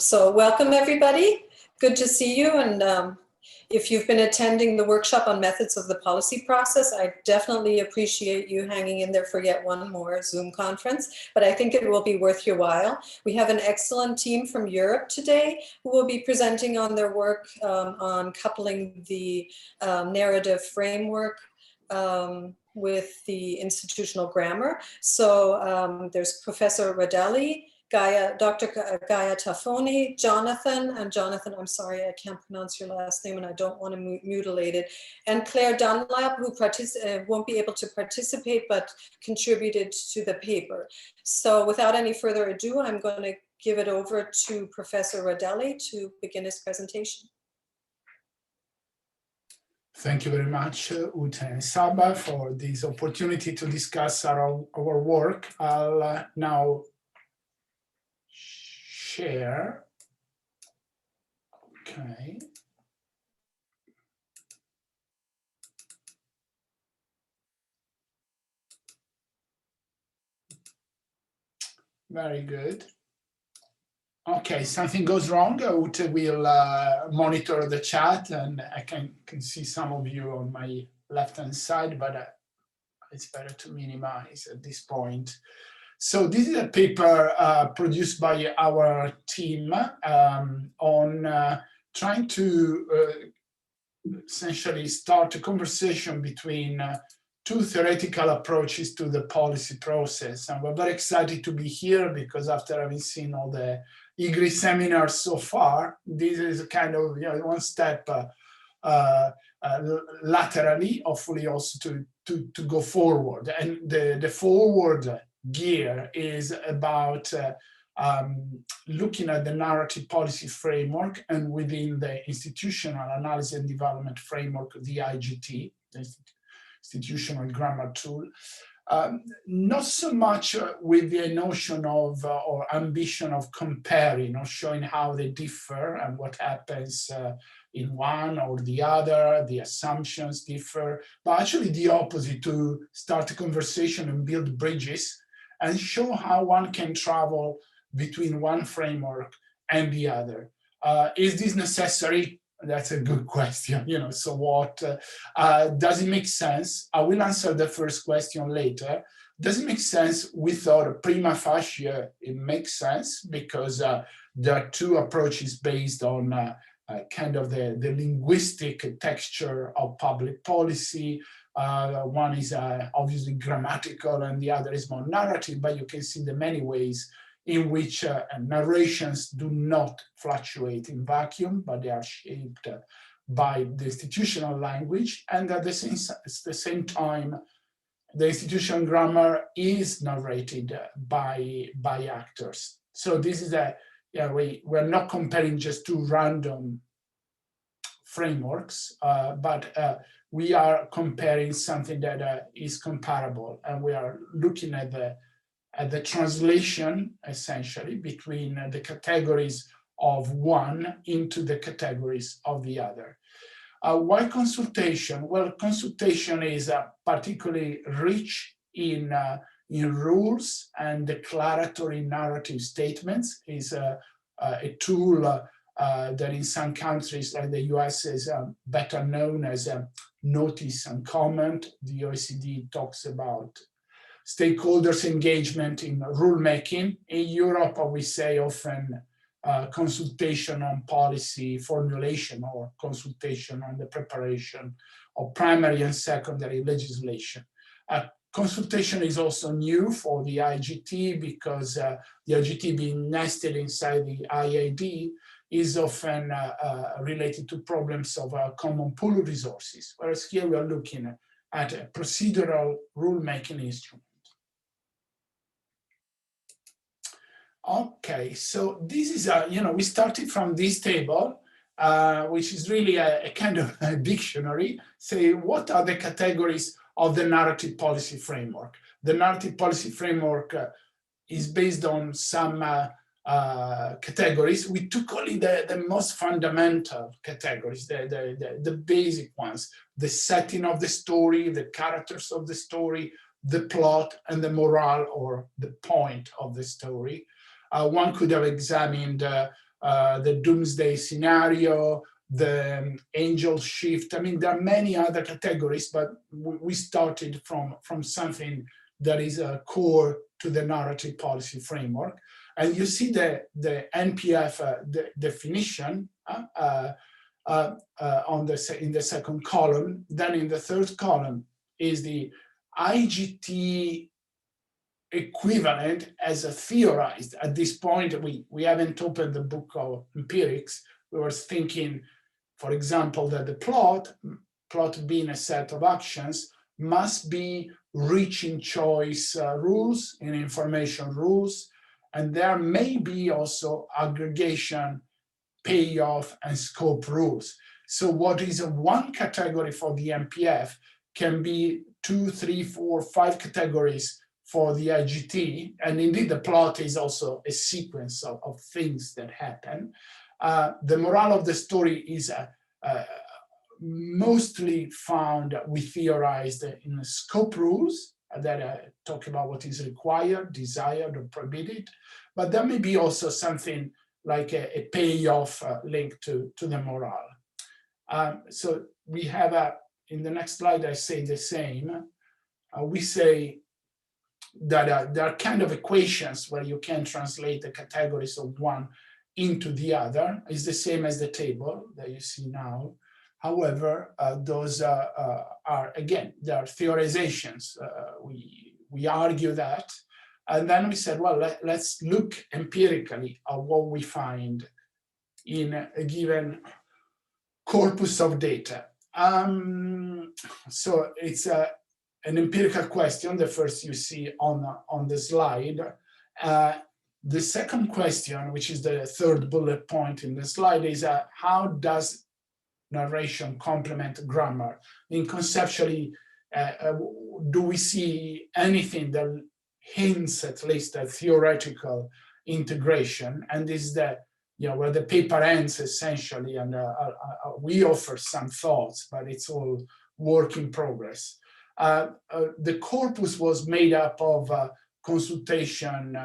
So welcome everybody. Good to see you. And if you've been attending the workshop on methods of the policy process, I definitely appreciate you hanging in there for yet one more Zoom conference, but I think it will be worth your while. We have an excellent team from Europe today who will be presenting on their work on coupling the narrative framework with the institutional grammar. So there's Professor Radaelli, Gaia, Dr. Gaia Taffoni, Jonathan, I'm sorry, I can't pronounce your last name and I don't want to mutilate it, and Claire Dunlop, who won't be able to participate but contributed to the paper. So without any further ado, I'm going to give it over to Professor Radaelli to begin his presentation. Thank you very much, Ute and Saba, for this opportunity to discuss our work. I'll now share. Okay. Very good. Okay, something goes wrong. Ute will monitor the chat, and I can see some of you on my left-hand side, but it's better to minimize at this point. So this is a paper produced by our team on trying to essentially start a conversation between two theoretical approaches to the policy process. And we're very excited to be here because after having seen all the IGRI seminars so far, this is a kind of one step laterally, hopefully also to go forward. And the forward gear is about looking at the narrative policy framework and within the institutional analysis and development framework, the IGT, the institutional grammar tool. Not so much with the notion of or ambition of comparing or showing how they differ and what happens in one or the other, the assumptions differ, but actually the opposite, to start a conversation and build bridges and show how one can travel between one framework and the other. Is this necessary? That's a good question. So what, does it make sense? I will answer the first question later. Does it make sense? We thought prima facie it makes sense because there are two approaches based on kind of the linguistic texture of public policy. One is obviously grammatical and the other is more narrative, but you can see the many ways in which narrations do not fluctuate in vacuum, but they are shaped by the institutional language. And at the same time, the institutional grammar is narrated by actors. So this is we're not comparing just two random frameworks, but we are comparing something that is comparable, and we are looking at the translation, essentially, between the categories of one into the categories of the other. Why consultation? Well, consultation is particularly rich in rules and declaratory narrative statements. Is a tool that in some countries like the US is better known as notice and comment. The OECD talks about stakeholders' engagement in rulemaking. In Europe, we say often consultation on policy formulation or consultation on the preparation of primary and secondary legislation. Consultation is also new for the IGT because the IGT being nested inside the IAD is often related to problems of common pool of resources, whereas here we are looking at a procedural rulemaking instrument. Okay, so this is we started from this table, which is really a kind of a dictionary. Say, what are the categories of the narrative policy framework? The narrative policy framework is based on some categories. We took only the most fundamental categories, the basic ones: the setting of the story, the characters of the story, the plot, and the morale or the point of the story. One could have examined the doomsday scenario, the angel shift. I mean, there are many other categories, but we started from something that is core to the narrative policy framework. And you see the NPF definition in the second column. Then in the third column is the IGT equivalent as a theorized. At this point, we haven't opened the book of empirics. We were thinking, for example, that the plot being a set of actions, must be rich in choice rules, in information rules, and there may be also aggregation, payoff, and scope rules. So what is one category for the MPF can be 2, 3, 4, 5 categories for the IGT, and indeed the plot is also a sequence of things that happen. The moral of the story is mostly found, we theorized in the scope rules that talk about what is required, desired, or prohibited, but there may be also something like a payoff linked to the moral. So we have in the next slide, I say the same. We say that there are kind of equations where you can translate the categories of one into the other. It's the same as the table that you see now. However, those are, again, they are theorizations. We argue that. And then we said, well, let's look empirically at what we find in a given corpus of data. So it's an empirical question, the first you see on the slide. The second question, which is the third bullet point in the slide, is how does narration complement grammar? I mean, conceptually, do we see anything that hints at least at theoretical integration? And this is where the paper ends essentially, and we offer some thoughts, but it's all work in progress. The corpus was made up of consultation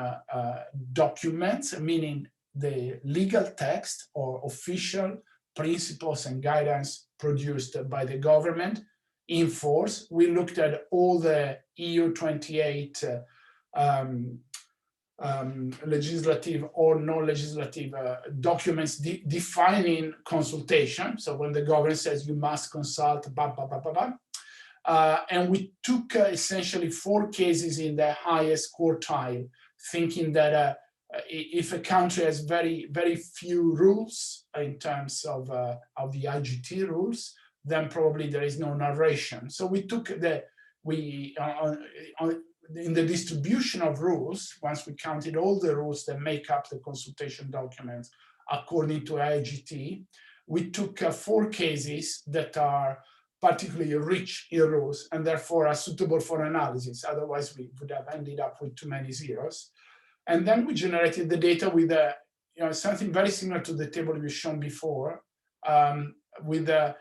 documents, meaning the legal text or official principles and guidance produced by the government in force. We looked at all the EU 28 legislative or non-legislative documents defining consultation. So when the government says you must consult, blah, blah, blah, blah, blah. And we took essentially 4 cases in the highest quartile, thinking that if a country has very, very few rules in terms of the IGT rules, then probably there is no narration. So we took in the distribution of rules, once we counted all the rules that make up the consultation documents according to IGT, we took 4 cases that are particularly rich in rules and therefore are suitable for analysis. Otherwise, we would have ended up with too many zeros. And then we generated the data with something very similar to the table we've shown before, with a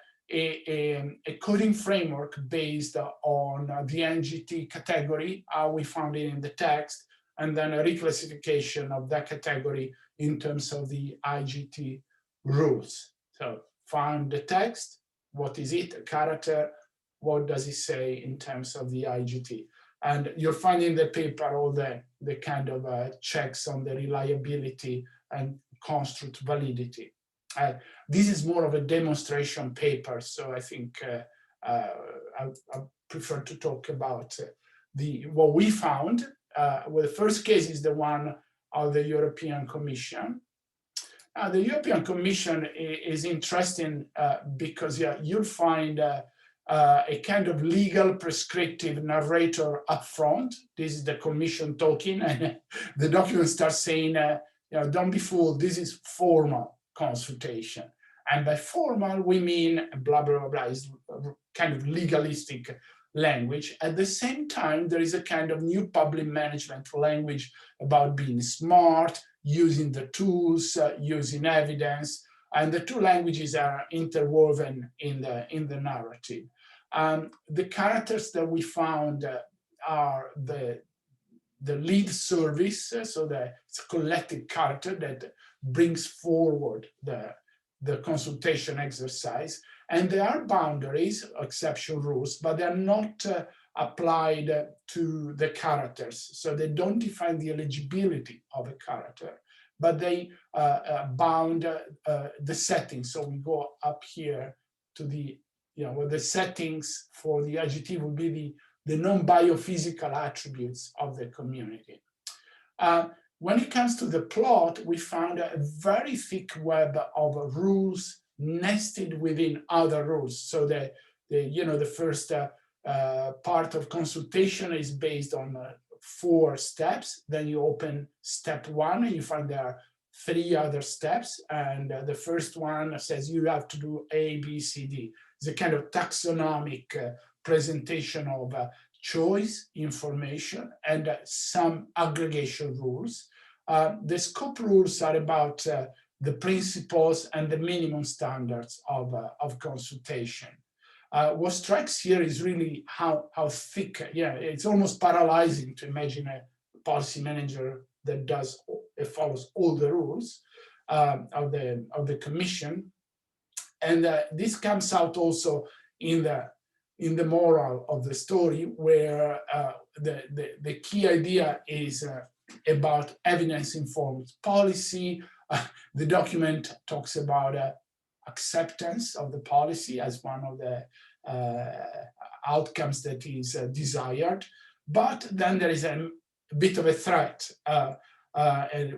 coding framework based on the NGT category, how we found it in the text, and then a reclassification of that category in terms of the IGT rules. So found the text, what is it, a character, what does it say in terms of the IGT? And you're finding in the paper all the kind of checks on the reliability and construct validity. This is more of a demonstration paper, so I think I prefer to talk about what we found. Well, the first case is the one of the European Commission. The European Commission is interesting because you'll find a kind of legal prescriptive narrator upfront. This is the Commission talking, and the document starts saying, don't be fooled, this is formal consultation. And by formal, we mean blah, blah, blah, blah, is kind of legalistic language. At the same time, there is a kind of new public management language about being smart, using the tools, using evidence, and the two languages are interwoven in the narrative. The characters that we found are the lead service, so it's a collective character that brings forward the consultation exercise. And there are boundaries, exception rules, but they're not applied to the characters. So they don't define the eligibility of a character, but they bound the settings. So we go up here to the, where the settings for the adjective will be the non-biophysical attributes of the community. When it comes to the plot, we found a very thick web of rules nested within other rules. So the first part of consultation is based on 4 steps. Then you open step 1 and you find there are 3 other steps. And the first one says you have to do A, B, C, D. It's a kind of taxonomic presentation of choice, information, and some aggregation rules. The scope rules are about the principles and the minimum standards of consultation. What strikes here is really how thick, it's almost paralyzing to imagine a policy manager that follows all the rules of the commission. And this comes out also in the moral of the story, where the key idea is about evidence-informed policy. The document talks about acceptance of the policy as one of the outcomes that is desired. But then there is a bit of a threat,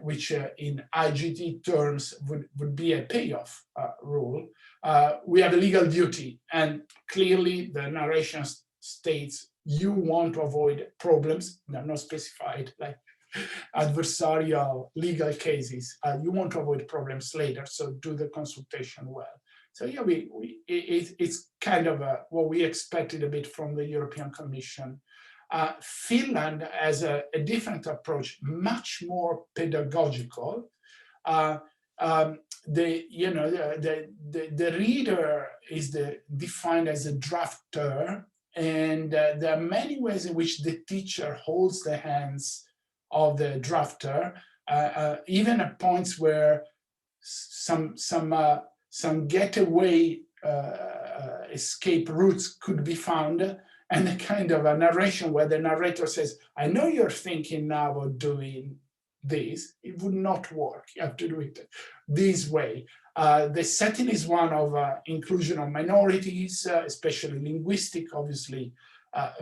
which in IGT terms would be a payoff rule. We have a legal duty, and clearly the narration states you want to avoid problems. They're not specified, like adversarial legal cases. You want to avoid problems later, so do the consultation well. So yeah, it's kind of what we expected a bit from the European Commission. Finland has a different approach, much more pedagogical. The reader is defined as a drafter, and there are many ways in which the teacher holds the hands of the drafter, even at points where some getaway escape routes could be found, and a kind of a narration where the narrator says, I know you're thinking now of doing this. It would not work. You have to do it this way. The setting is one of inclusion of minorities, especially linguistic. Obviously,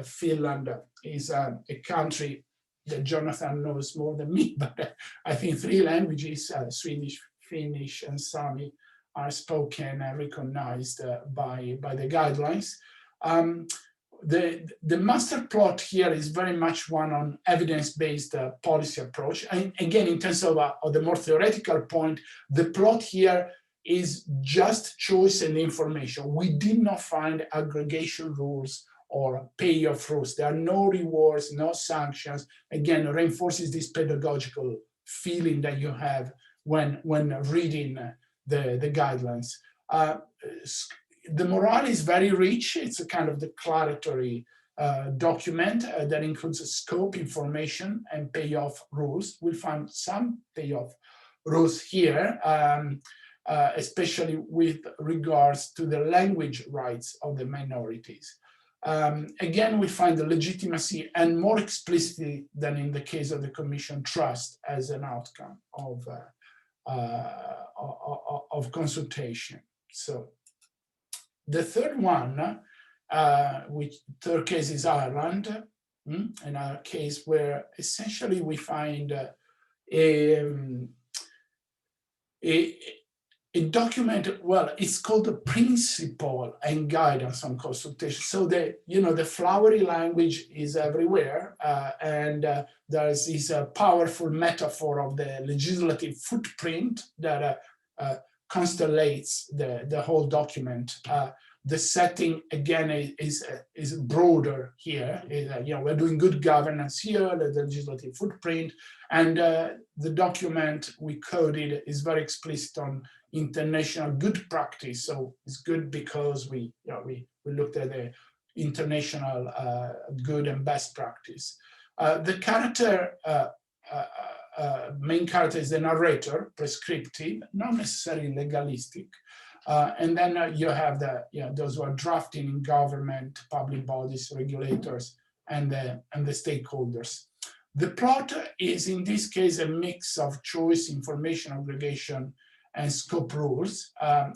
Finland is a country that Jonathan knows more than me, but I think 3 languages, Swedish, Finnish, and Sami, are spoken and recognized by the guidelines. The master plot here is very much one on evidence-based policy approach. And again, in terms of the more theoretical point, the plot here is just choice and information. We did not find aggregation rules or payoff rules. There are no rewards, no sanctions. Again, reinforces this pedagogical feeling that you have when reading the guidelines. The morale is very rich. It's a kind of declaratory document that includes a scope, information, and payoff rules. We'll find some payoff rules here, especially with regards to the language rights of the minorities. Again, we find the legitimacy, and more explicitly than in the case of the Commission, trust as an outcome of consultation. So the third one, third case is Ireland, another case where essentially we find a document, well, it's called the principle and guidance on consultation. So the flowery language is everywhere, and there's this powerful metaphor of the legislative footprint that constellates the whole document. The setting again is broader here. We're doing good governance here, the legislative footprint, and the document we coded is very explicit on international good practice. So it's good because we looked at the international good and best practice. The character main character is the narrator, prescriptive, not necessarily legalistic. And then you have those who are drafting in government, public bodies, regulators, and the stakeholders. The plot is, in this case, a mix of choice, information aggregation, and scope rules,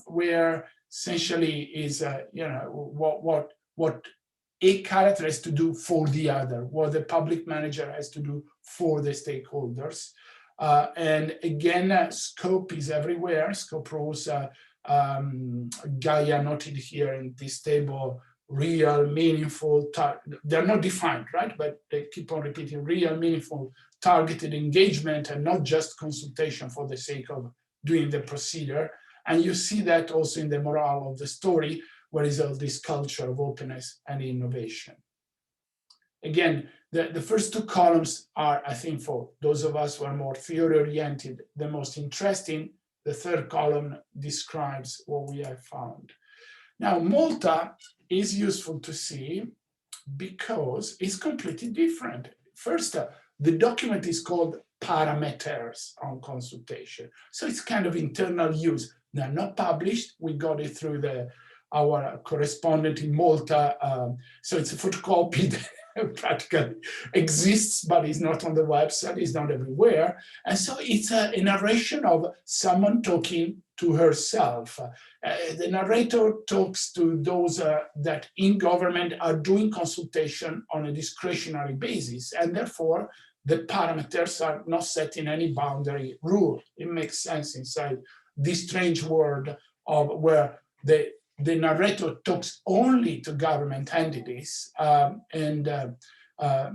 where essentially is what a character has to do for the other, what the public manager has to do for the stakeholders. And again, scope is everywhere. Scope rules, Gaia noted here in this table, real, meaningful, they're not defined, right? But they keep on repeating real, meaningful, targeted engagement, and not just consultation for the sake of doing the procedure. And you see that also in the morale of the story, where is all this culture of openness and innovation. Again, the first two columns are, I think, for those of us who are more theory-oriented, the most interesting. The third column describes what we have found. Now, Malta is useful to see because it's completely different. First, the document is called Parameters on Consultation. So it's kind of internal use. They're not published. We got it through our correspondent in Malta. So it's a photocopy that practically exists, but is not on the website, is not everywhere. And so it's a narration of someone talking to herself. The narrator talks to those that in government are doing consultation on a discretionary basis, and therefore the parameters are not set in any boundary rule. It makes sense inside this strange world of where the narrator talks only to government entities and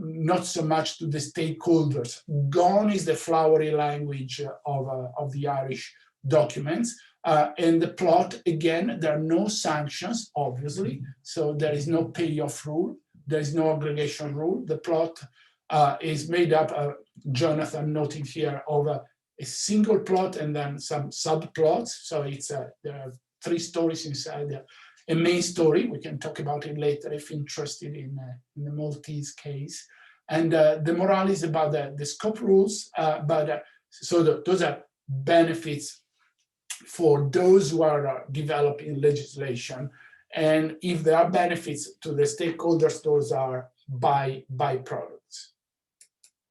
not so much to the stakeholders. Gone is the flowery language of the Irish documents. And the plot, again, there are no sanctions, obviously. So there is no payoff rule. There is no aggregation rule. The plot is made up, Jonathan noted here, of a single plot and then some subplots. So it's there are 3 stories inside a main story. We can talk about it later if interested in the Maltese case. And the morale is about the scope rules, those are benefits for those who are developing legislation. And if there are benefits to the stakeholders, those are byproducts.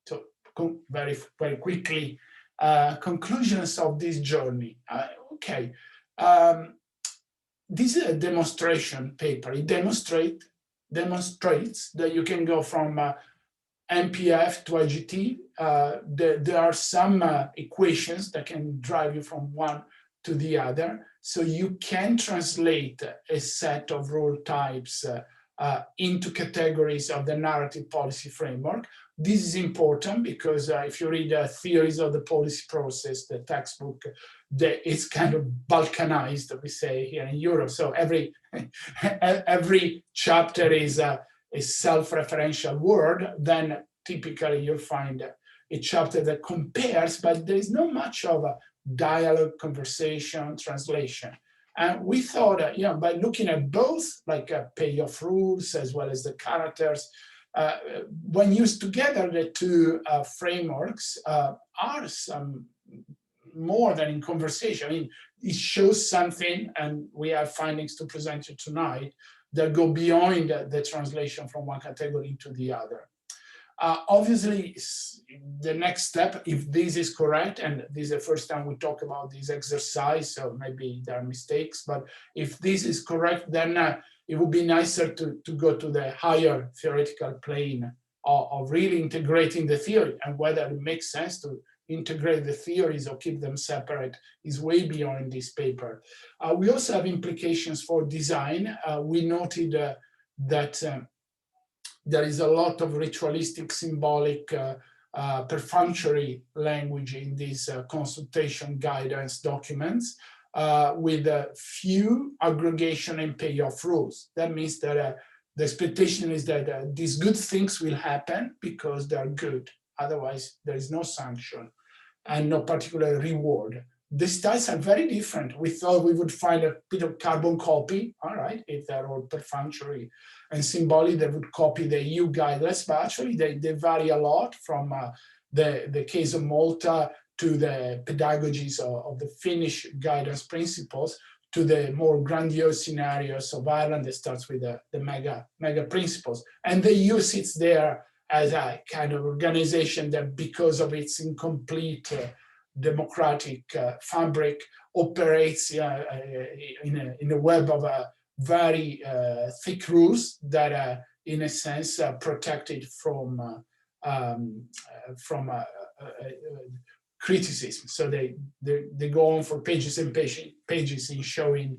So very, very quickly, conclusions of this journey. This is a demonstration paper. It demonstrates that you can go from MPF to IGT. There are some equations that can drive you from one to the other. So you can translate a set of rule types into categories of the narrative policy framework. This is important because if you read Theories of the Policy Process, the textbook, it's kind of balkanized, we say here in Europe. So every chapter is a self-referential word. Then typically you'll find a chapter that compares, but there is not much of a dialogue, conversation, translation. And we thought, by looking at both, like payoff rules as well as the characters, when used together, the two frameworks are some more than in conversation. I mean, it shows something, and we have findings to present you tonight that go beyond the translation from one category into the other. Obviously, the next step, if this is correct, and this is the first time we talk about this exercise, so maybe there are mistakes, but if this is correct, then it would be nicer to go to the higher theoretical plane of really integrating the theory, and whether it makes sense to integrate the theories or keep them separate is way beyond this paper. We also have implications for design. We noted that there is a lot of ritualistic, symbolic, perfunctory language in these consultation guidance documents with a few aggregation and payoff rules. That means that the expectation is that these good things will happen because they're good. Otherwise, there is no sanction and no particular reward. The styles are very different. We thought we would find a bit of carbon copy, all right, if they're all perfunctory and symbolic, they would copy the EU guidelines, but actually they vary a lot from the case of Malta to the pedagogies of the Finnish guidance principles, to the more grandiose scenarios of Ireland that starts with the mega principles. And the EU sits there as a kind of organization that, because of its incomplete democratic fabric, operates in a web of very thick rules that in a sense are protected from criticism. So they go on for pages and pages in showing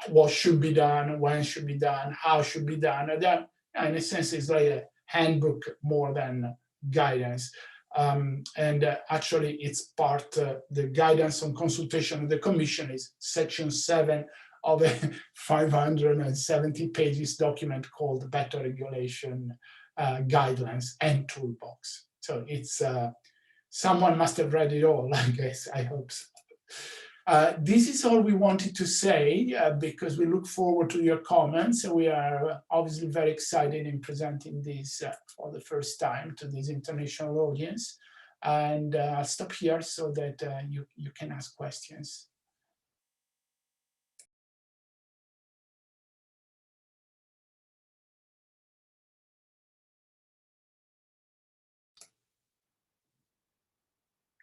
what should be done, when should be done, how should be done. And that, in a sense, is like a handbook more than guidance. Actually, it's part, the guidance on consultation of the Commission is section 7 of a 570 pages document called Better Regulation Guidelines and Toolbox. So it's, someone must have read it all, I guess, I hope so. This is all we wanted to say because we look forward to your comments. We are obviously very excited in presenting this for the first time to this international audience. And I'll stop here so that you can ask questions.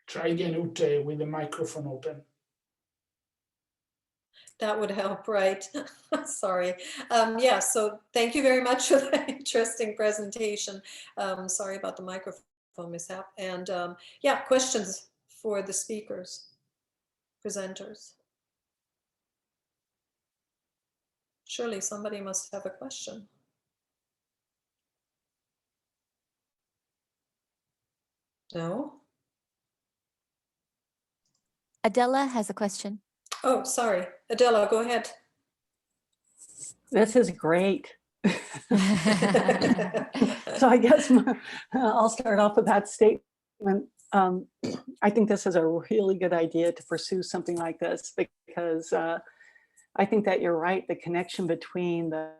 Try again, Ute, with the microphone open. That would help, right? Sorry. Yeah, so thank you very much for the interesting presentation. Sorry about the microphone mishap. And yeah, questions for the speakers, presenters. Surely somebody must have a question. No? Adela has a question. Oh, sorry. Adela, go ahead. This is great. So I guess I'll start off with that statement. I think this is a really good idea to pursue something like this because I think that you're right. The connection between the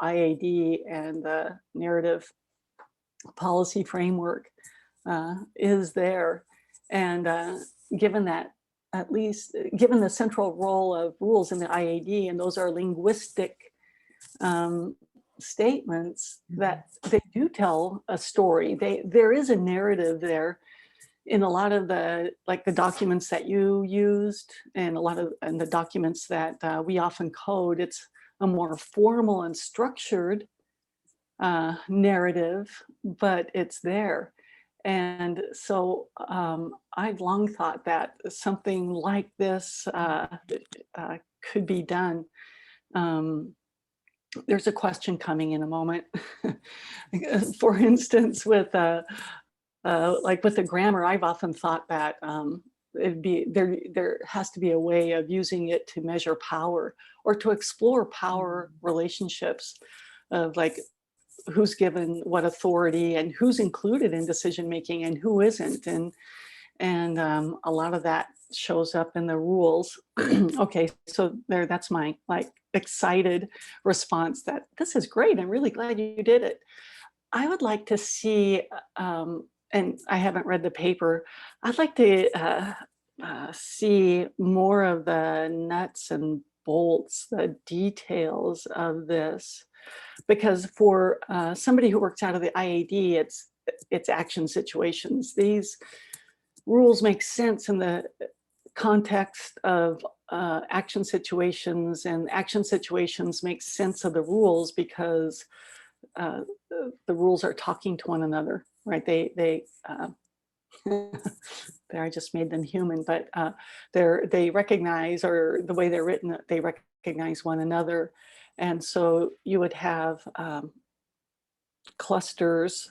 IAD and the narrative policy framework is there. And given that, at least given the central role of rules in the IAD, and those are linguistic statements that they do tell a story. There is a narrative there in a lot of the, like the documents that you used and a lot of the documents that we often code. It's a more formal and structured narrative, but it's there. And so I've long thought that something like this could be done. There's a question coming in a moment. For instance, with like with the grammar, I've often thought that it'd be there has to be a way of using it to measure power or to explore power relationships of like who's given what authority and who's included in decision making and who isn't, and a lot of that shows up in the rules. Okay, so that's my like excited response that this is great. I'm really glad you did it. I would like to see, and I haven't read the paper, I'd like to see more of the nuts and bolts, the details of this. Because for somebody who works out of the IAD, it's action situations. These rules make sense in the context of action situations, and action situations make sense of the rules because the rules are talking to one another, right? They there, I just made them human, but they recognize, or the way they're written, they recognize one another. And so you would have clusters,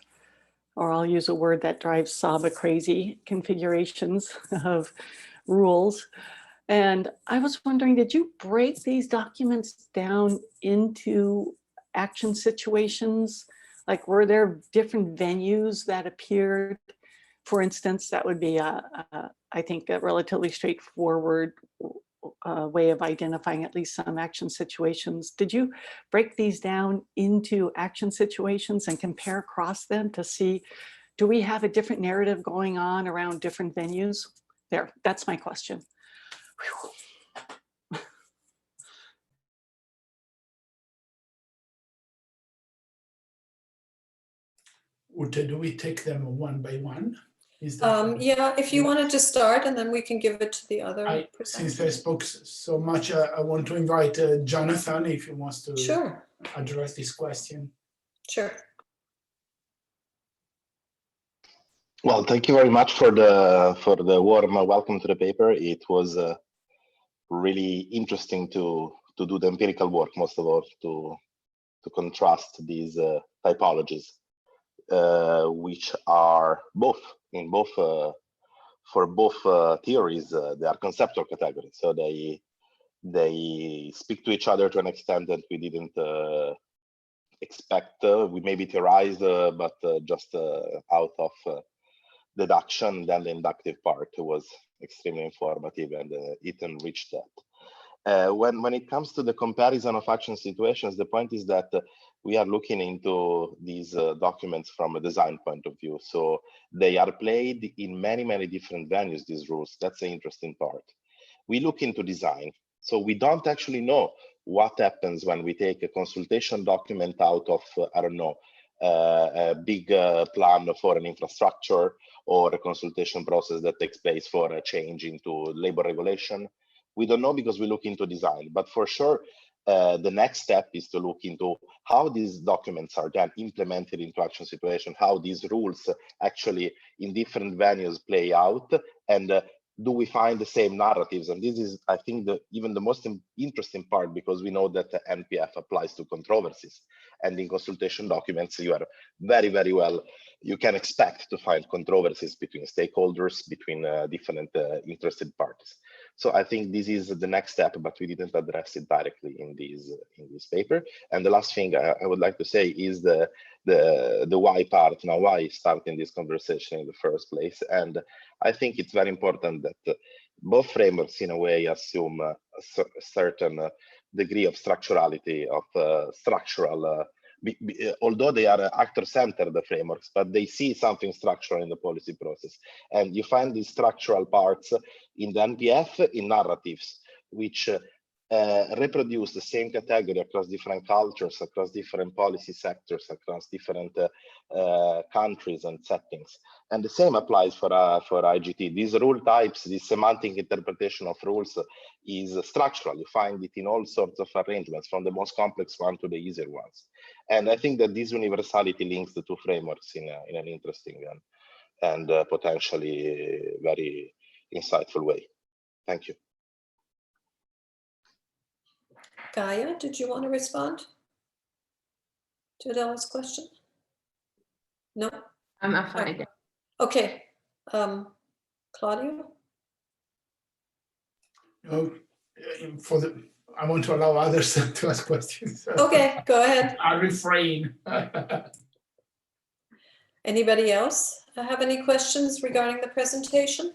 or I'll use a word that drives Saba crazy, configurations of rules. And I was wondering, did you break these documents down into action situations? Like, were there different venues that appeared? For instance, that would be, I think, a relatively straightforward way of identifying at least some action situations. Did you break these down into action situations and compare across them to see do we have a different narrative going on around different venues? There, that's my question. Whew. Ute, do we take them one by one? Is that yeah, if you wanted to start, and then we can give it to the other since presenters. I spoke so much, I want to invite Jonathan if he wants to Sure, address this question. sure. Well, thank you very much for the warm welcome to the paper. It was really interesting to do the empirical work, most of all, to contrast these typologies, which are for both theories, they are conceptual categories. So they speak to each other to an extent that we didn't expect. We maybe theorized, but just out of deduction. Then the inductive part was extremely informative, and it enriched that. When it comes to the comparison of action situations, the point is that we are looking into these documents from a design point of view. So they are played in many different venues, these rules. That's the interesting part. We look into design. So we don't actually know what happens when we take a consultation document out of, I don't know, a big plan for an infrastructure, or a consultation process that takes place for a change into labor regulation. We don't know because we look into design, but for sure, the next step is to look into how these documents are then implemented into action situation, how these rules actually in different venues play out, and do we find the same narratives? And this is, I think, even the most interesting part, because we know that the NPF applies to controversies. And in consultation documents, you are very well, you can expect to find controversies between stakeholders, between different interested parties. So I think this is the next step, but we didn't address it directly in this paper. And the last thing I would like to say is the why part. Now, why starting this conversation in the first place? And I think it's very important that both frameworks, in a way, assume a certain degree of structurality, of structural. Although they are actor-centered, the frameworks, but they see something structural in the policy process. And you find these structural parts in the NPF, in narratives, which reproduce the same category across different cultures, across different policy sectors, across different countries and settings. And the same applies for IGT. These rule types, this semantic interpretation of rules is structural. You find it in all sorts of arrangements, from the most complex one to the easier ones. And I think that this universality links the two frameworks in an interesting and potentially very insightful way. Thank you. Gaia, did you want to respond to Adela's question? No? I'm fine. Okay. Claudio? No, I want to allow others to ask questions. Okay, go ahead. I refrain. Anybody else have any questions regarding the presentation?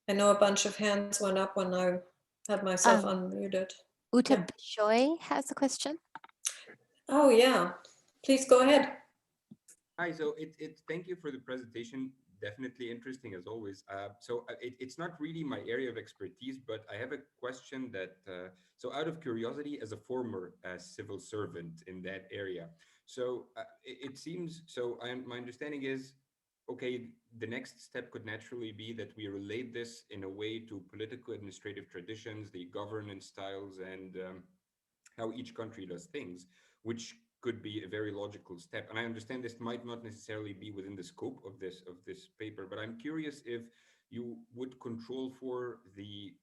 I know a bunch of hands went up when I had myself unmuted. Ute Yeah. Bishoy has a question. Oh yeah, please go ahead. Hi, so thank you for the presentation. Definitely interesting as always. It's not really my area of expertise, but I have a question that, so out of curiosity, as a former civil servant in that area, so it seems, so my understanding is, okay, the next step could naturally be that we relate this in a way to political administrative traditions, the governance styles, and how each country does things, which could be a very logical step. And I understand this might not necessarily be within the scope of this paper, but I'm curious if you would control for the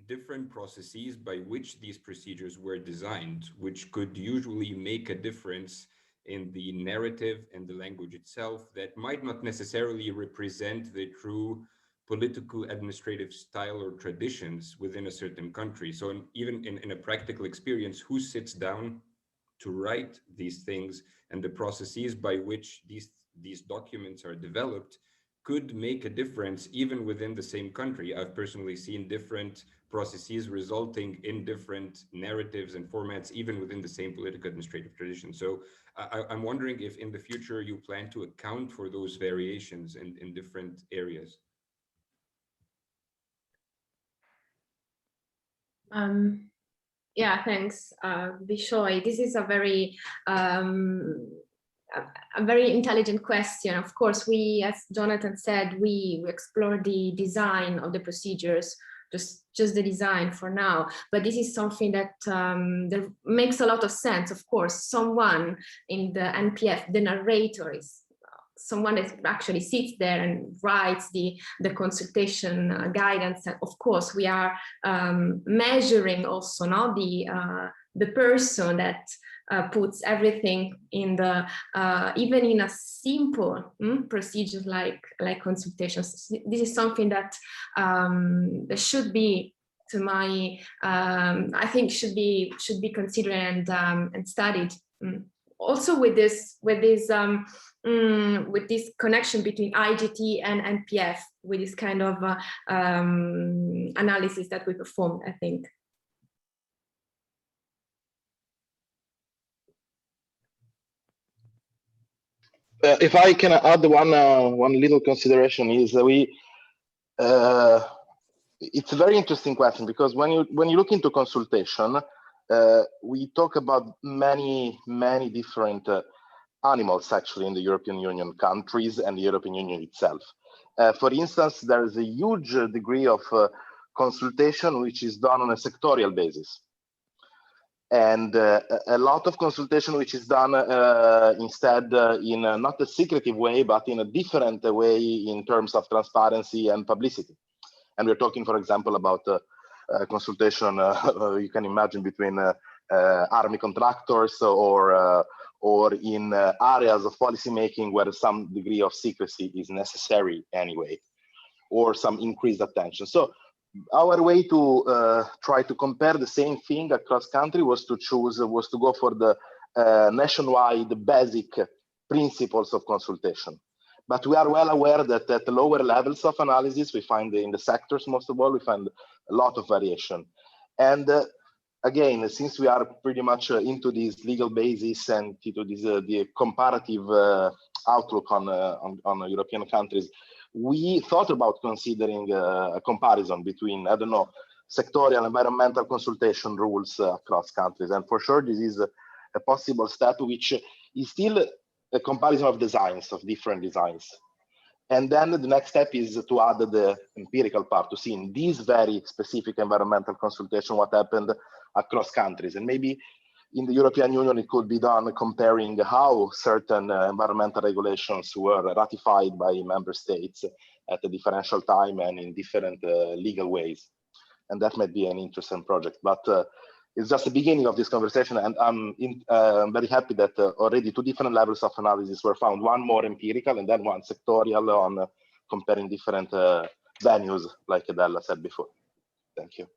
different processes by which these procedures were designed, which could usually make a difference in the narrative and the language itself that might not necessarily represent the true political administrative style or traditions within a certain country. So even in a practical experience, who sits down to write these things, and the processes by which these documents are developed could make a difference even within the same country. I've personally seen different processes resulting in different narratives and formats, even within the same political administrative tradition. So I'm wondering if in the future you plan to account for those variations in different areas. Yeah, thanks, Bishoy. This is a very intelligent question. Of course, we, as Jonathan said, we explore the design of the procedures, just the design for now. But this is something that that makes a lot of sense. Of course, someone in the NPF, the narrator, is someone that actually sits there and writes the consultation guidance. And of course, we are measuring also now the person that puts everything in the even in a simple procedure like consultations. This is something that that should be, to my I think should be considered and studied. Also with this connection between IGT and NPF, with this kind of analysis that we performed, I think. If I can add one little consideration is it's a very interesting question, because when you look into consultation, we talk about many different animals actually in the European Union countries and the European Union itself. For instance, there is a huge degree of consultation which is done on a sectorial basis. And a lot of consultation which is done instead in not a secretive way, but in a different way in terms of transparency and publicity. And we're talking, for example, about consultation you can imagine between army contractors or in areas of policymaking where some degree of secrecy is necessary anyway, or some increased attention. So our way to try to compare the same thing across country was to go for the nationwide basic principles of consultation. But we are well aware that at the lower levels of analysis, we find in the sectors, most of all, we find a lot of variation. And again, since we are pretty much into this legal basis and into this the comparative outlook on European countries, we thought about considering a comparison between, I don't know, sectorial environmental consultation rules across countries. And for sure, this is a possible step, which is still a comparison of designs, of different designs. And then the next step is to add the empirical part, to see in this very specific environmental consultation what happened across countries. And maybe in the European Union, it could be done comparing how certain environmental regulations were ratified by member states at a differential time and in different legal ways. And that might be an interesting project. But it's just the beginning of this conversation, and I'm very happy that already two different levels of analysis were found, one more empirical and then one sectorial on comparing different venues, like Adela said before. Thank you.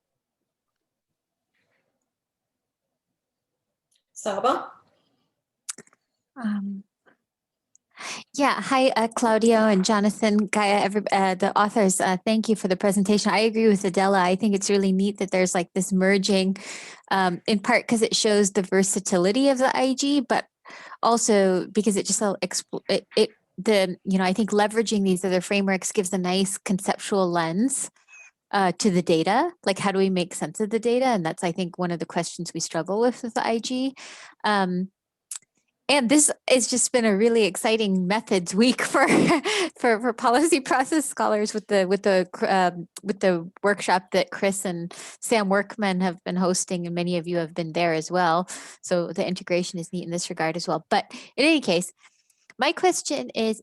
Saba? Yeah, hi, Claudio and Jonathan, Gaia, the authors. Thank you for the presentation. I agree with Adela. I think it's really neat that there's like this merging, in part because it shows the versatility of the IG, but also because it just I think leveraging these other frameworks gives a nice conceptual lens to the data. Like, how do we make sense of the data? And that's, I think, one of the questions we struggle with the IG. And this has just been a really exciting methods week for for policy process scholars with the workshop that Chris and Sam Workman have been hosting, and many of you have been there as well. So the integration is neat in this regard as well. But in any case, my question is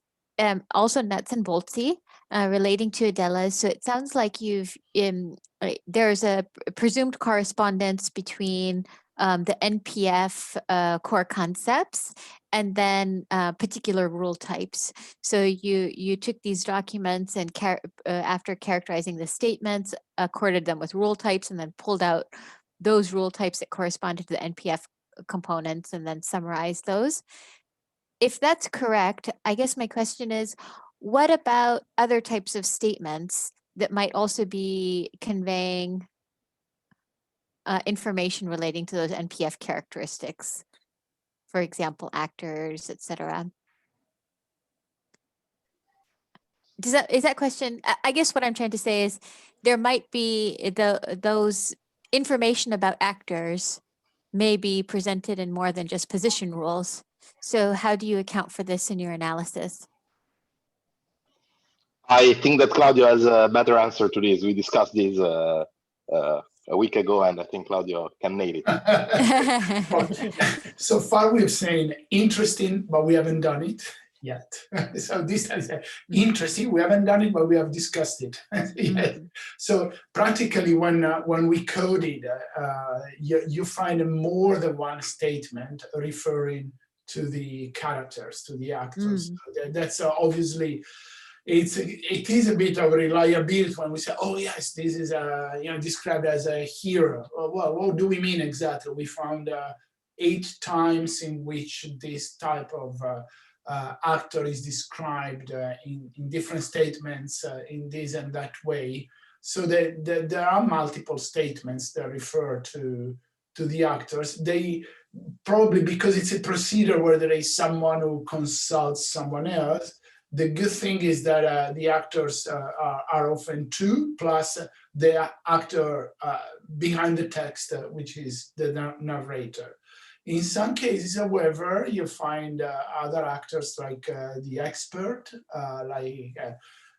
also nuts and boltsy relating to Adela. So it sounds like there's a presumed correspondence between the NPF core concepts and then particular rule types. So you took these documents and after characterizing the statements, accorded them with rule types, and then pulled out those rule types that corresponded to the NPF components and then summarized those. If that's correct, I guess my question is, what about other types of statements that might also be conveying information relating to those NPF characteristics? For example, actors, etc. Is that question? I guess what I'm trying to say is there might be those information about actors may be presented in more than just position rules. So how do you account for this in your analysis? I think that Claudio has a better answer to this. We discussed this a week ago, and I think Claudio can nail it. So far, we've seen interesting, but we haven't done it yet. So this is interesting. We haven't done it, but we have discussed it. Yes. So practically, when we coded, you find more than one statement referring to the characters, to the actors. So that's obviously. It is a bit of reliability when we say, oh yes, this is described as a hero. Well, what do we mean exactly? We found 8 times in which this type of actor is described in different statements in this and that way. So there are multiple statements that refer to the actors. They probably, because it's a procedure where there is someone who consults someone else. The good thing is that the actors are often 2, plus the actor behind the text, which is the narrator. In some cases, however, you find other actors like the expert, like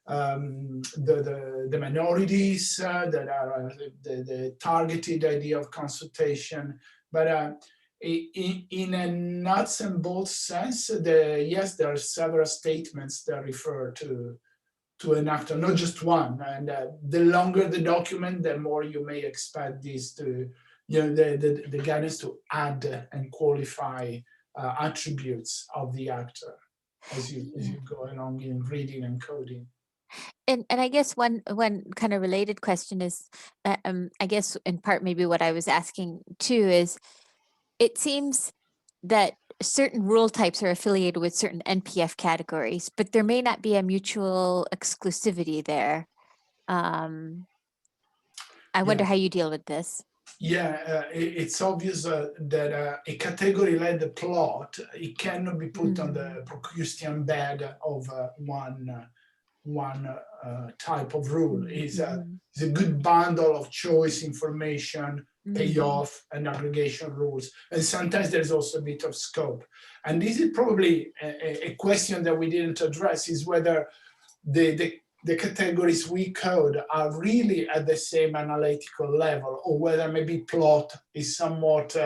the minorities that are the targeted idea of consultation. But in a nuts and bolts sense, yes, there are several statements that refer to an actor, not just one. And the longer the document, the more you may expect this to, the guidance to add and qualify attributes of the actor as you go along in reading and coding. And I guess one kind of related question is, I guess in part maybe what I was asking too is, it seems that certain rule types are affiliated with certain NPF categories, but there may not be a mutual exclusivity there. I wonder how you deal with this. Yeah, it's obvious that a category-led plot, it cannot be put on the Procrustean bed of one type of rule. It's a good bundle of choice information, payoff, and aggregation rules. And sometimes there's also a bit of scope. And this is probably a question that we didn't address, is whether the categories we code are really at the same analytical level, or whether maybe plot is somewhat,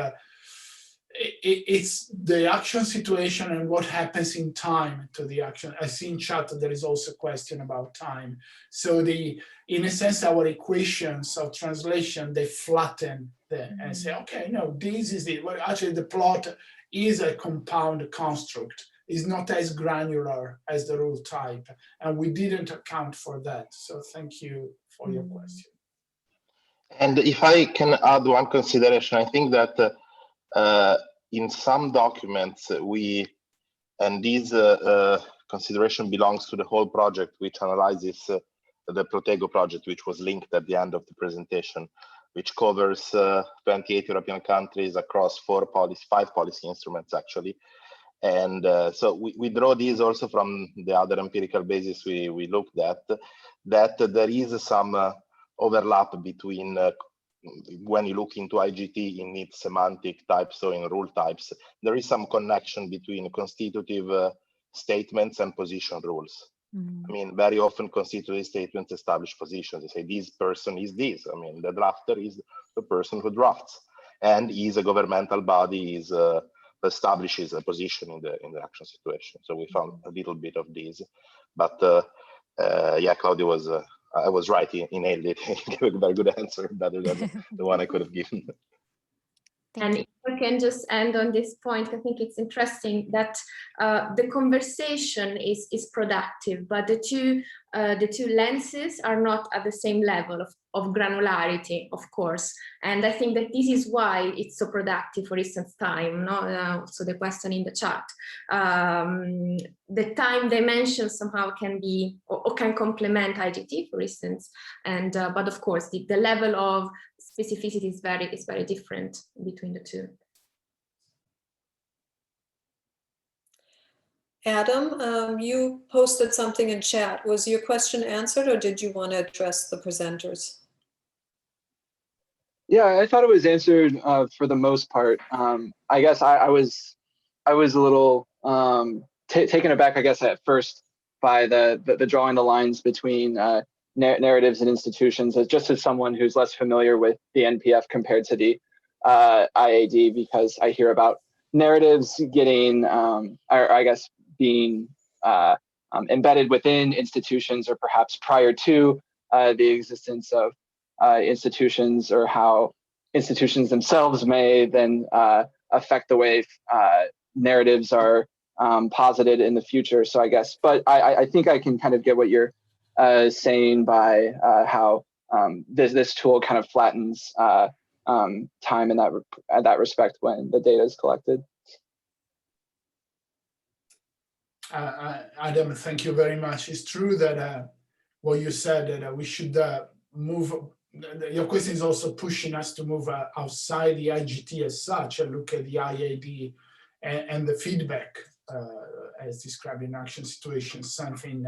it's the action situation and what happens in time to the action. I see in chat that there is also a question about time. So in a sense, our equations of translation, they flatten and say, okay, no, this is it. Well, actually, the plot is a compound construct. Is not as granular as the rule type, and we didn't account for that. So thank you for your question. And if I can add one consideration, I think that in some documents and this consideration belongs to the whole project, which analyzes the Protego project, which was linked at the end of the presentation, which covers 28 European countries across 5 policy instruments actually. And so we draw these also from the other empirical basis we looked at, that there is some overlap between when you look into IGT in its semantic types, so in rule types, there is some connection between constitutive statements and position rules. I mean, very often constitutive statements establish positions. They say this person is this. I mean, the drafter is the person who drafts, and is a governmental body, is establishes a position in the action situation. So we found a little bit of this, but yeah, Claudio was I was right. He nailed it. He gave a very good answer, better than the one I could have given. And if I can just end on this point, I think it's interesting that the conversation is productive, but the two lenses are not at the same level. granularity, of course. And I think that this is why it's so productive, for instance, time, no? So the question in the chat. The time dimension somehow can be, or can complement IGT, for instance. And, but of course, the level of specificity is very different between the two. Adam, you posted something in chat. Was your question answered, or did you want to address the presenters? Yeah, I thought it was answered for the most part. I guess I was a little taken aback, I guess, at first by the drawing the lines between narratives and institutions, just as someone who's less familiar with the NPF compared to the IAD, because I hear about narratives getting, or I guess, being embedded within institutions, or perhaps prior to the existence of institutions, or how institutions themselves may then affect the way narratives are posited in the future. So I guess, but I think I can kind of get what you're saying by how this tool kind of flattens time in that respect when the data is collected. Adam, thank you very much. It's true that what you said, that we should move. Your question is also pushing us to move outside the IGT as such and look at the IAD and the feedback as described in action situations, something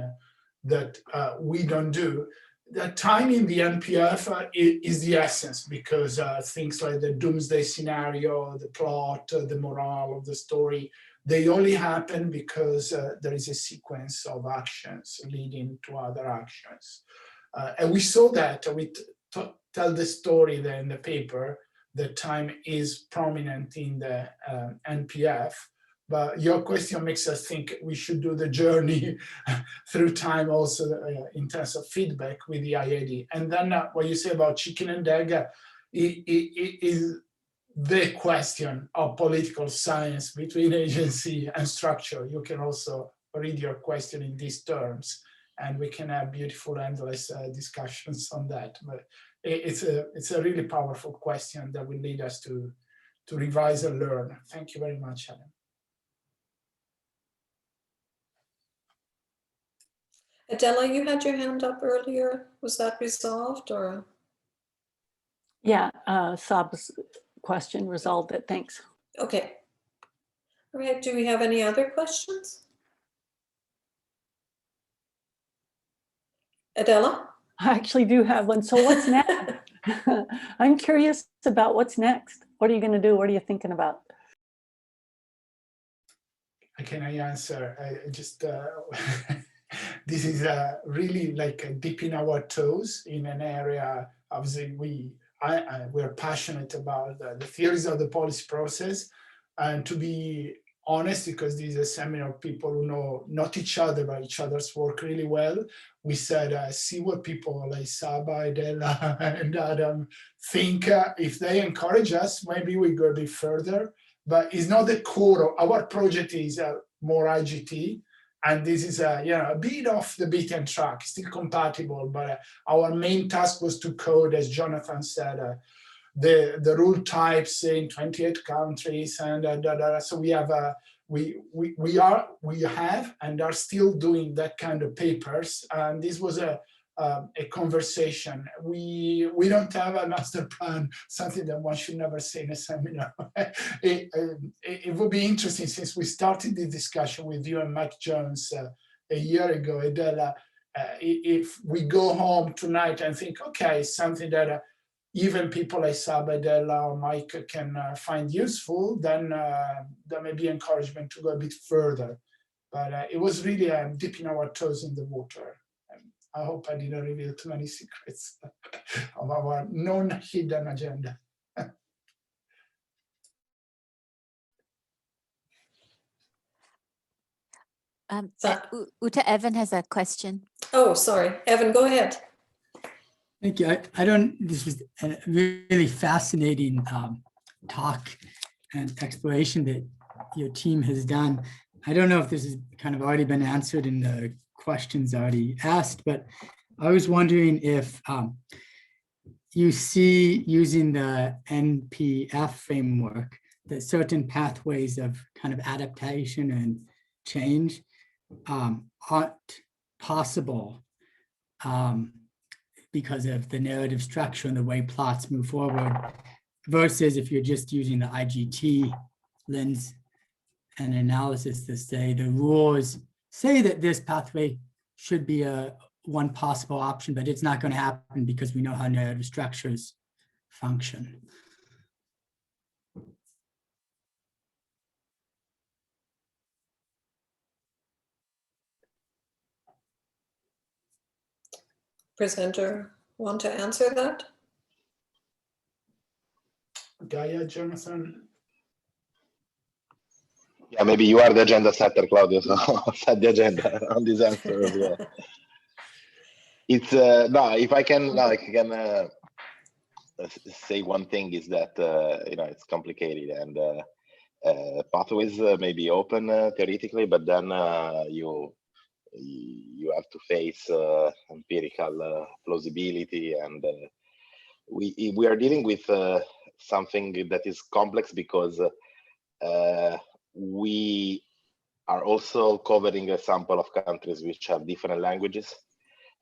that we don't do. The time in the NPF is the essence, because things like the doomsday scenario, the plot, the morale of the story, they only happen because there is a sequence of actions leading to other actions. And we saw that, we tell the story there in the paper, that time is prominent in the NPF, but your question makes us think we should do the journey through time also in terms of feedback with the IAD. And then what you say about chicken and egg is the question of political science between agency and structure. You can also read your question in these terms, and we can have beautiful, endless discussions on that. But it's a really powerful question that will lead us to revise and learn. Thank you very much, Adam. Adela, you had your hand up earlier. Was that resolved, or? Yeah, Sab's question resolved it. Thanks. Okay. All right. Do we have any other questions? Adela? I actually do have one. So what's next? I'm curious about what's next. What are you going to do? What are you thinking about? Can I answer? I just this is really like dipping our toes in an area. Obviously, we're passionate about the theories of the policy process, and to be honest, because this is a seminar of people who know not each other but each other's work really well, we said see what people like Saba, Adela, and Adam think. If they encourage us, maybe we go a bit further, but it's not the core of our project. Is more IGT, and this is a bit off the beaten track, still compatible, but our main task was to code, as Jonathan said, the rule types in 28 countries, and so we have we have and are still doing that kind of papers. And this was a conversation. We don't have a master plan, something that one should never say in a seminar. It would be interesting, since we started the discussion with you and Mike Jones a year ago, Adela, if we go home tonight and think, okay, something that even people like Saba, Adela, or Mike can find useful, then there may be encouragement to go a bit further. But it was really dipping our toes in the water. I hope I didn't reveal too many secrets of our non-hidden agenda. Uta, Evan has a question. Oh, sorry. Evan, go ahead. Thank you. This was a really fascinating talk and exploration that your team has done. I don't know if this has kind of already been answered in the questions already asked, but I was wondering if you see using the NPF framework that certain pathways of kind of adaptation and change aren't possible because of the narrative structure and the way plots move forward, versus if you're just using the IGT lens and analysis to say the rules say that this pathway should be one possible option, but it's not going to happen because we know how narrative structures function. Presenter want to answer that? Gaia, Jonathan? Yeah, maybe you are the agenda setter, Claudio, so set the agenda on this answer as well. It's no, if I can say one thing is that it's complicated, and pathways may be open theoretically, but then you have to face empirical plausibility, and we are dealing with something that is complex because we are also covering a sample of countries which have different languages,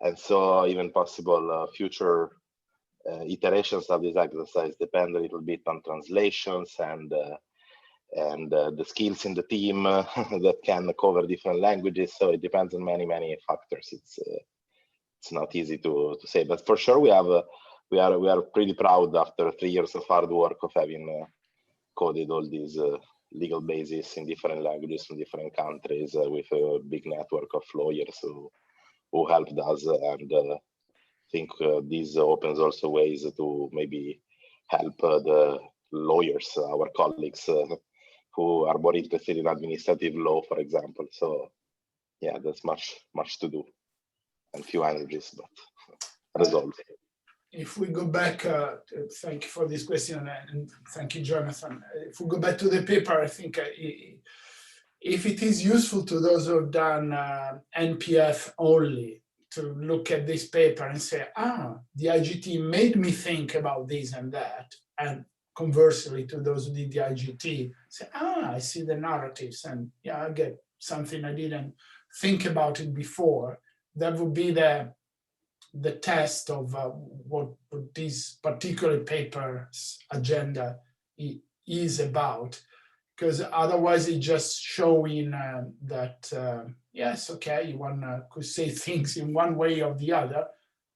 and so even possible future iterations of this exercise depend a little bit on translations and the skills in the team that can cover different languages. So it depends on many factors. It's not easy to say, but for sure we are pretty proud after 3 years of hard work of having coded all these legal bases in different languages in different countries with a big network of lawyers who helped us, and I think this opens also ways to maybe help the lawyers, our colleagues who are more interested in administrative law, for example. So yeah, there's much to do and few energies, but resolved. If we go back, thank you for this question, and thank you, Jonathan. If we go back to the paper, I think if it is useful to those who have done NPF only to look at this paper and say, the IGT made me think about this and that, and conversely to those who did the IGT, say, I see the narratives, and yeah, I get something I didn't think about it before. That would be the test of what this particular paper's agenda is about, because otherwise it's just showing that yes, okay, one could say things in one way or the other,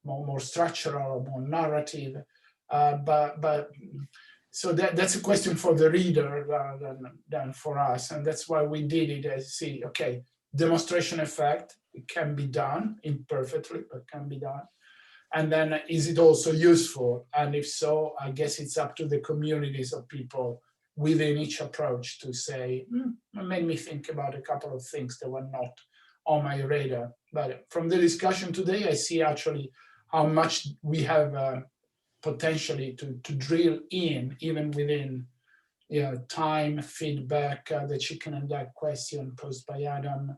more structural or more narrative, but so that's a question for the reader rather than for us, and that's why we did it as okay, demonstration effect. It can be done imperfectly, but can be done. And then is it also useful? And if so, I guess it's up to the communities of people within each approach to say, it made me think about a couple of things that were not on my radar. But from the discussion today, I see actually how much we have potentially to drill in, even within time, feedback, the chicken and egg question posed by Adam.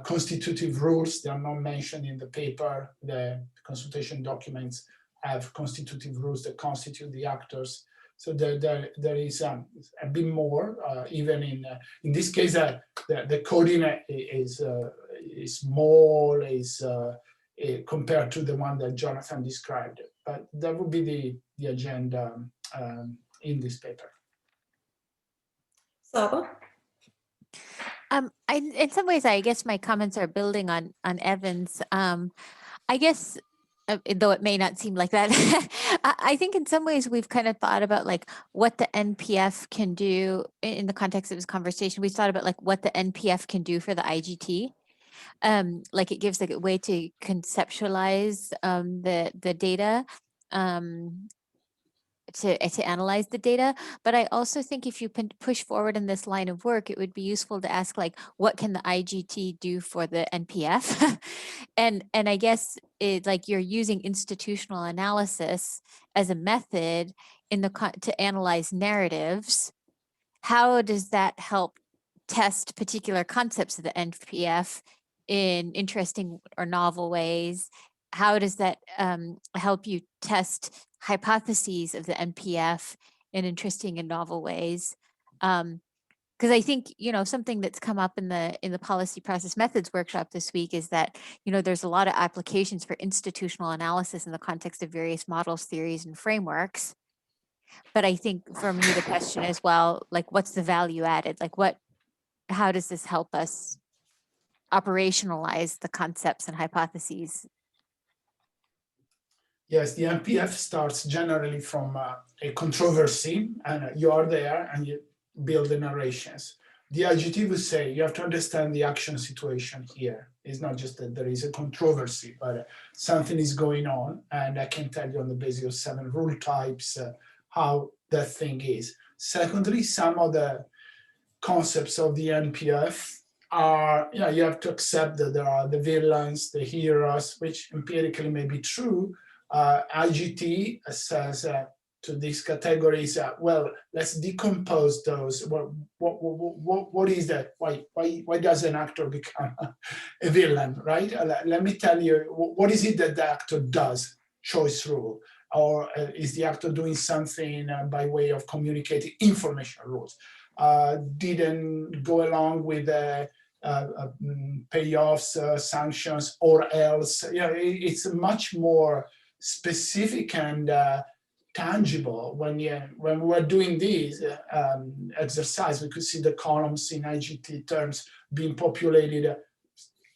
Constitutive rules, they are not mentioned in the paper. The consultation documents have constitutive rules that constitute the actors. So there is a bit more, even in this case, the coding is small, compared to the one that Jonathan described. But that would be the agenda in this paper. Saba? In some ways, I guess my comments are building on Evan's. I guess, though it may not seem like that, I think in some ways we've kind of thought about like what the NPF can do in the context of this conversation. We thought about like what the NPF can do for the IGT. Like it gives like a way to conceptualize the data. To analyze the data, but I also think if you push forward in this line of work, it would be useful to ask like, what can the IGT do for the NPF? and I guess like you're using institutional analysis as a method to analyze narratives. How does that help test particular concepts of the NPF in interesting or novel ways? How does that help you test hypotheses of the NPF in interesting and novel ways. Because I think, something that's come up in the policy process methods workshop this week is that, there's a lot of applications for institutional analysis in the context of various models, theories, and frameworks. But I think for me, the question is, well, like, what's the value added? Like, how does this help us operationalize the concepts and hypotheses? Yes, the NPF starts generally from a controversy, and you are there and you build the narrations. The IGT would say you have to understand the action situation here. It's not just that there is a controversy, but something is going on, and I can tell you on the basis of 7 rule types how that thing is. Secondly, some of the concepts of the NPF are, you have to accept that there are the villains, the heroes, which empirically may be true. IGT says to these categories, well, let's decompose those. What is that? Why does an actor become a villain, right? Let me tell you, what is it that the actor does? Choice rule. Or is the actor doing something by way of communicating information rules? Didn't go along with payoffs, sanctions, or else. It's much more specific and tangible. When we're doing these exercise, we could see the columns in IGT terms being populated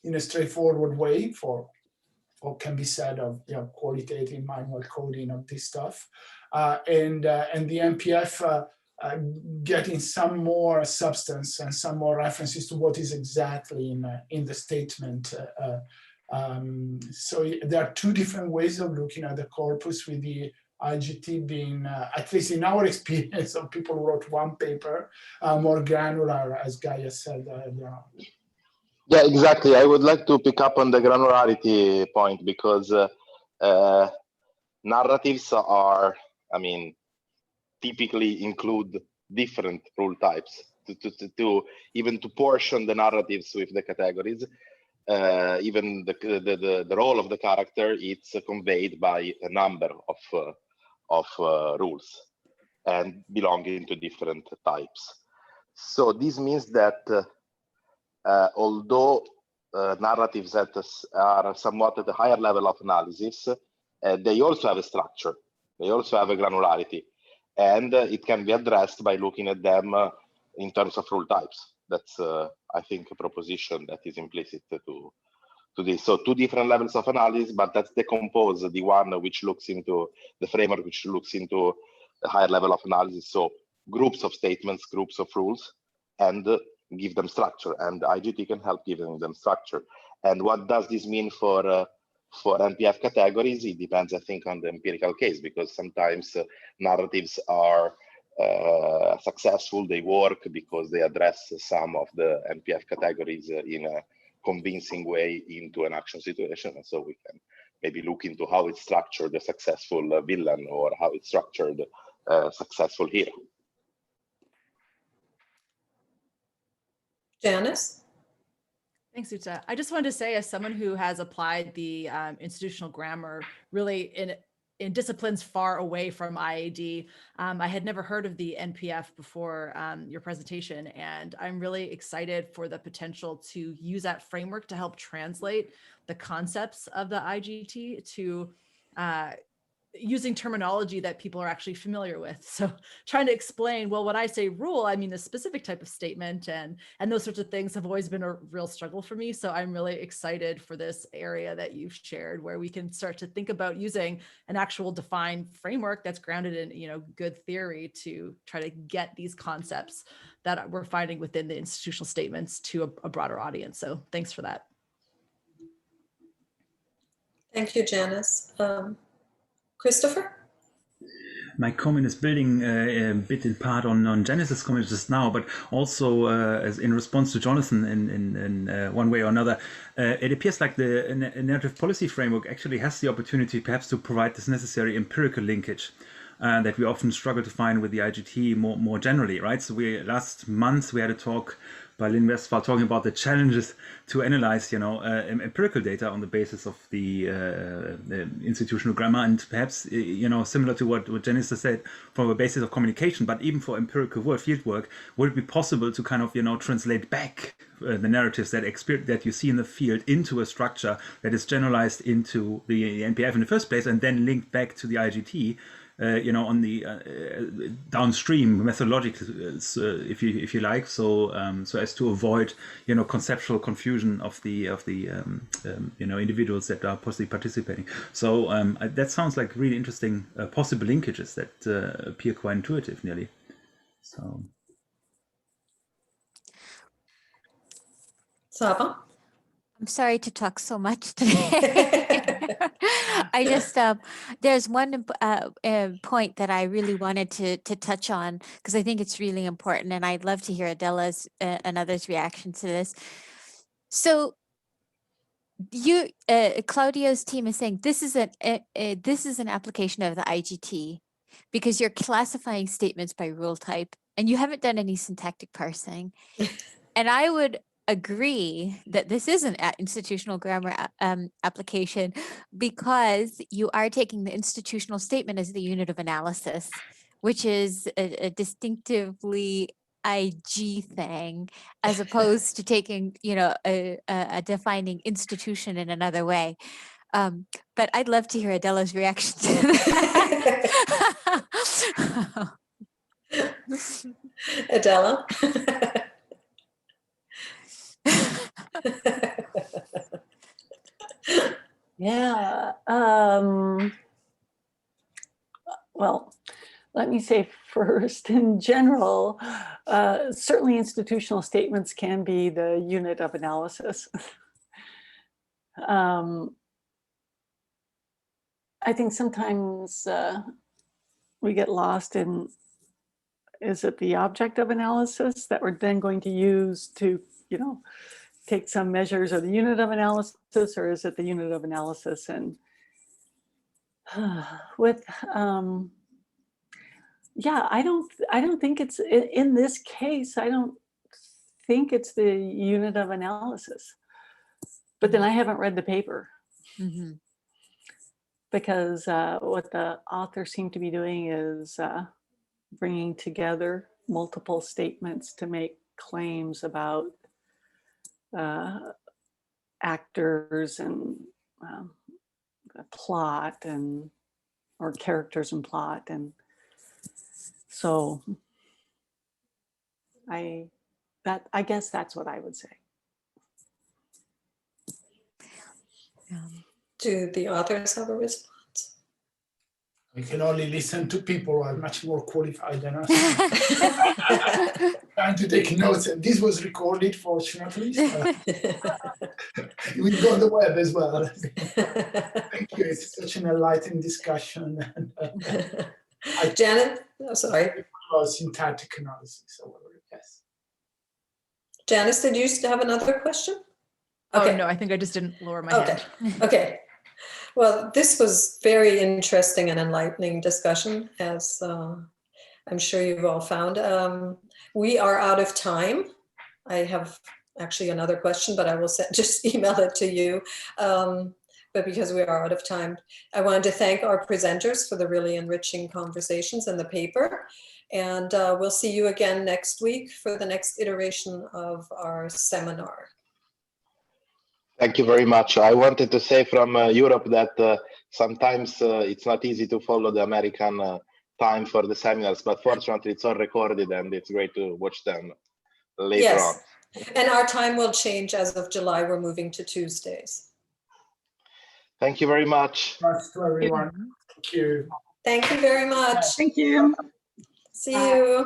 in a straightforward way for what can be said of qualitative manual coding of this stuff, and the NPF getting some more substance and some more references to what is exactly in the statement. So there are 2 different ways of looking at the corpus, with the IGT being, at least in our experience of people who wrote 1 paper, more granular, as Gaia said earlier on. Yeah, exactly. I would like to pick up on the granularity point, because narratives are, typically include different rule types to even to portion the narratives with the categories. Even the role of the character, it's conveyed by a number of rules and belonging to different types. So this means that although narratives are somewhat at a higher level of analysis, they also have a structure. They also have a granularity, and it can be addressed by looking at them in terms of rule types. That's, I think, a proposition that is implicit to this. So 2 different levels of analysis, but let's decompose the one which looks into the framework, which looks into a higher level of analysis. So groups of statements, groups of rules, and give them structure. And IGT can help giving them structure. And what does this mean for NPF categories? It depends, I think, on the empirical case, because sometimes narratives are successful, they work because they address some of the NPF categories in a convincing way into an action situation. And so we can maybe look into how it's structured, a successful villain, or how it's structured a successful hero. Janice? Thanks, Uta. I just wanted to say, as someone who has applied the institutional grammar really in disciplines far away from IAD, I had never heard of the NPF before your presentation, and I'm really excited for the potential to use that framework to help translate the concepts of the IGT to using terminology that people are actually familiar with. So trying to explain, well, when I say rule, I mean a specific type of statement, and those sorts of things have always been a real struggle for me. So I'm really excited for this area that you've shared, where we can start to think about using an actual defined framework that's grounded in, good theory to try to get these concepts that we're finding within the institutional statements to a broader audience. So thanks for that. Thank you, Janice. Christopher? My comment is building a bit in part on Janice's comment just now, but also as in response to Jonathan in one way or another. It appears like the narrative policy framework actually has the opportunity perhaps to provide this necessary empirical linkage that we often struggle to find with the IGT more generally, right? So last month we had a talk by Lynn Westphal, talking about the challenges to analyze, empirical data on the basis of the institutional grammar, and perhaps, similar to what Janice said, from a basis of communication, but even for empirical field work, would it be possible to kind of, translate back the narratives that you see in the field into a structure that is generalized into the NPF in the first place, and then linked back to the IGT? On the downstream methodological, if you like, so as to avoid conceptual confusion of the individuals that are possibly participating. So that sounds like really interesting possible linkages that appear quite intuitive, nearly. So. Saba? I'm sorry to talk so much today. I just, there's one point that I really wanted to touch on, because I think it's really important, and I'd love to hear Adela's and others' reaction to this. So you, Claudio's team is saying this is an application of the IGT, because you're classifying statements by rule type, and you haven't done any syntactic parsing. And I would agree that this is an institutional grammar application, because you are taking the institutional statement as the unit of analysis, which is a distinctively IG thing, as opposed to taking, a defining institution in another way. But I'd love to hear Adela's reaction to that. Adela? Yeah. Well, let me say first, in general, certainly institutional statements can be the unit of analysis. I think sometimes we get lost in, is it the object of analysis that we're then going to use to, take some measures of the unit of analysis, or is it the unit of analysis? And with, yeah, I don't think it's, in this case, I don't think it's the unit of analysis. But then I haven't read the paper. Mm-hmm. Because what the authors seem to be doing is bringing together multiple statements to make claims about actors and plot, and or characters and plot, and so I guess that's what I would say. Do the authors have a response? We can only listen to people who are much more qualified than us. Trying to take notes, and this was recorded, fortunately. So. It will go on the web as well. Thank you. It's such an enlightening discussion. Janet, oh, sorry. Syntactic analysis. So, yes. Janice, did you have another question? Okay. Oh, no, I think I just didn't lower my hand. Okay. Well, this was very interesting and enlightening discussion, as I'm sure you've all found. We are out of time. I have actually another question, but I will just email it to you. But because we are out of time, I wanted to thank our presenters for the really enriching conversations and the paper. And we'll see you again next week for the next iteration of our seminar. Thank you very much. I wanted to say from Europe that sometimes it's not easy to follow the American time for the seminars, but fortunately it's all recorded and it's great to watch them later on. And our time will change as of July. We're moving to Tuesdays. Thank you very much. Thanks to everyone. Thank you. Thank you very much. Thank you. See you.